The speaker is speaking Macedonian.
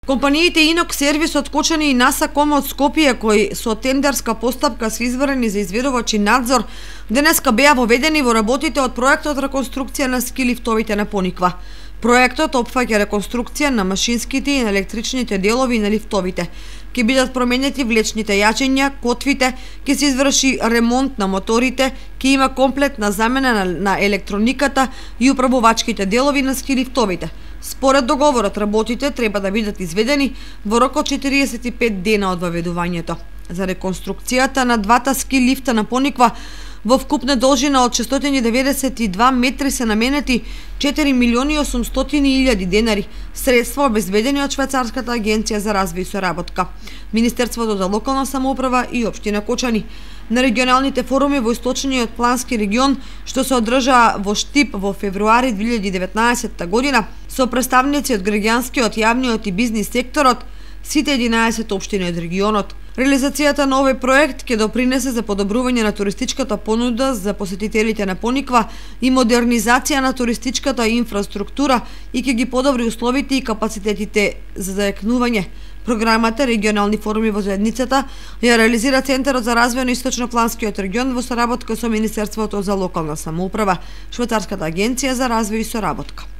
Компаниите Инок сервис од Кочани и Насаком од Скопје, кои со тендерска постапка се изварени за изведувачи надзор, денеска беа воведени во работите од проектот реконструкција на ски лифтовите на Пониква. Проектот опфаќа реконструкција на машинските и на електричните делови на лифтовите. Ќе бидат променети влечните јачења, котвите, ќе се изврши ремонт на моторите, ќе има комплетна замена на електрониката и управувачките делови на ски лифтовите. Според договорот, работите треба да бидат изведени во рок од 45 дена од воведувањето. За реконструкцијата на двата ски лифта на Пониква во вкупна должина од 692 метри се наменети 4.800.000 денари, средства обезбедени од Швајцарската агенција за развој и соработка, Министерството за локална самоуправа и општина Кочани. На регионалните форуми во источниот плански регион, што се одржаа во Штип во февруари 2019 година, со представници од граѓанскиот, јавниот и бизнис секторот, сите 11 општини од регионот. Реализацијата на овој проект ќе допринесе за подобрување на туристичката понуда за посетителите на Пониква и модернизација на туристичката инфраструктура и ќе ги подобри условите и капацитетите за зајакнување. Програмата Регионални форуми во заедницата ја реализира Центарот за развој на Источнопланскиот регион во соработка со Министерството за локална самоуправа, Швајцарската агенција за развој и соработка.